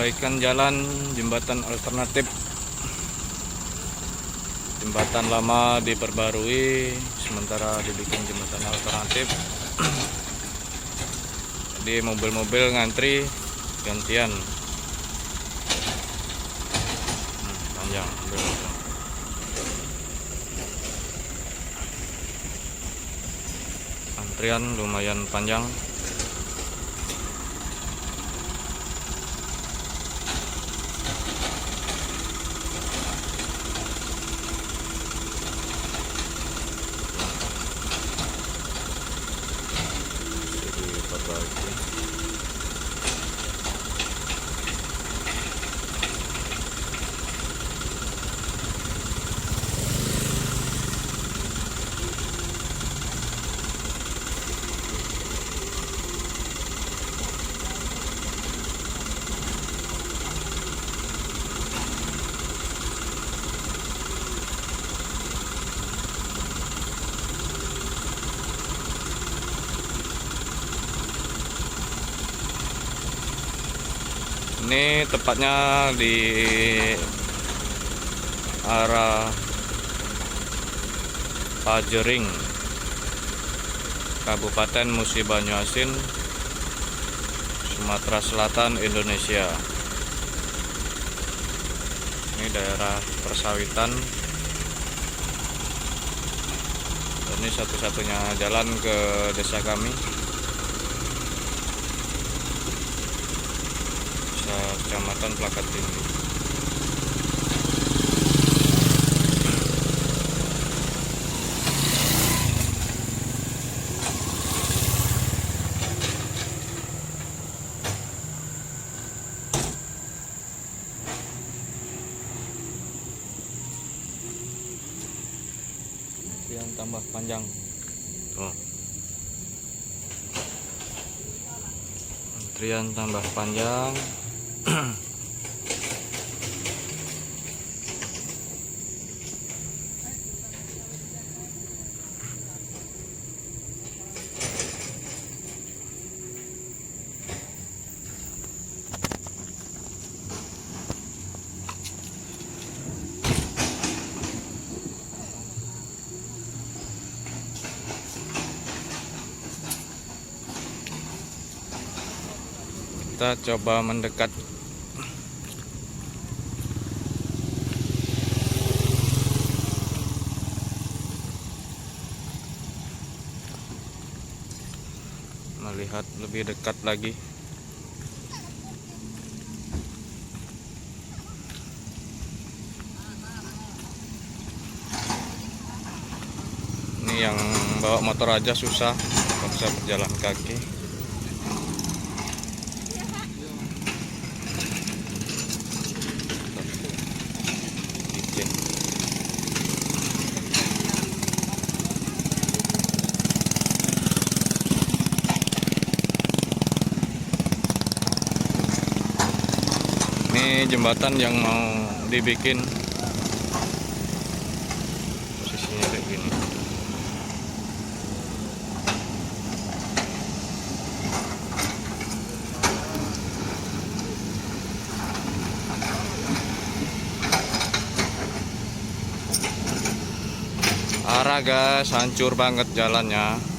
perbaikan jalan jembatan alternatif. Jembatan lama diperbarui, sementara dibikin jembatan alternatif. Jadi mobil-mobil ngantri gantian. Panjang mobil. Antrian lumayan panjang. Ini tepatnya di arah Pajering, Kabupaten Musi Banyuasin, Sumatera Selatan, Indonesia. Ini daerah persawitan. Ini satu-satunya jalan ke desa kami. Kecamatan Plakat Tinggi. Yang tambah panjang. Tuh. Antrian tambah panjang. Kita coba mendekat. Melihat lebih dekat lagi. Ini yang bawa motor aja susah, paksa berjalan kaki. Ini jembatan yang mau dibikin, posisinya kayak gini. Arah guys, hancur banget jalannya.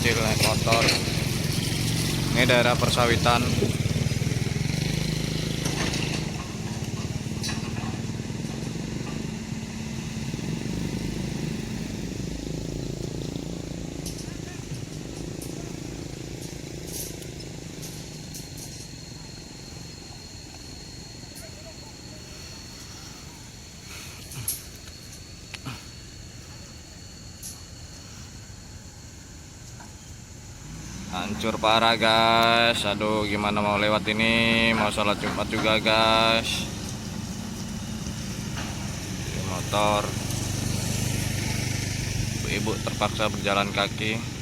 Kecil naik motor. Ini daerah persawitan. Hancur parah guys. Aduh, gimana mau lewat ini? Mau sholat Jumat juga guys. Motor. Ibu terpaksa berjalan kaki.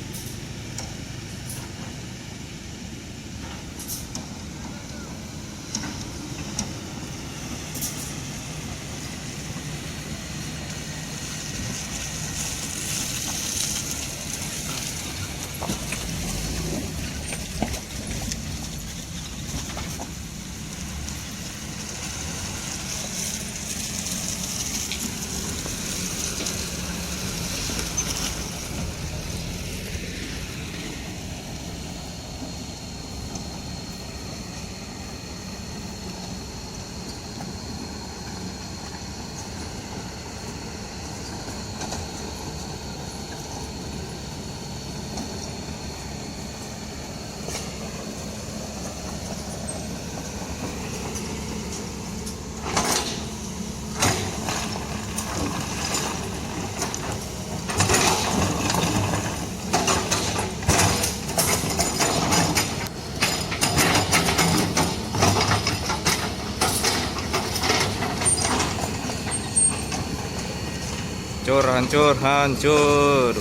hancur, hancur.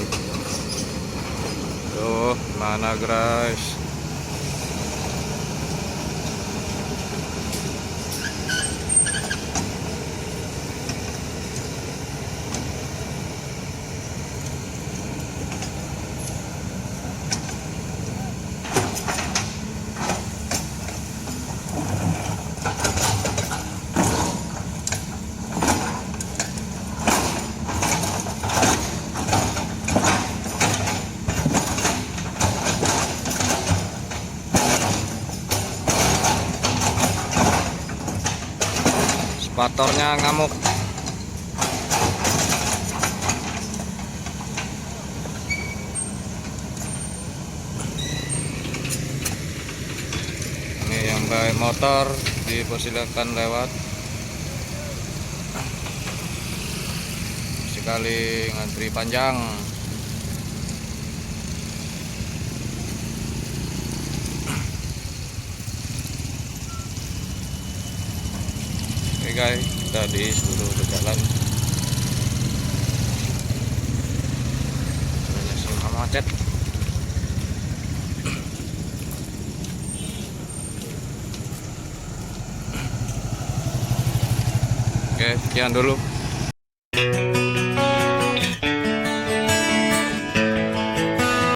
Tuh, mana guys? Spatornya ngamuk. Ini yang baik motor dipersilakan lewat. Sekali ngantri panjang. Oke guys, kita di seluruh jalan. Jalannya semua macet. Oke, sekian dulu.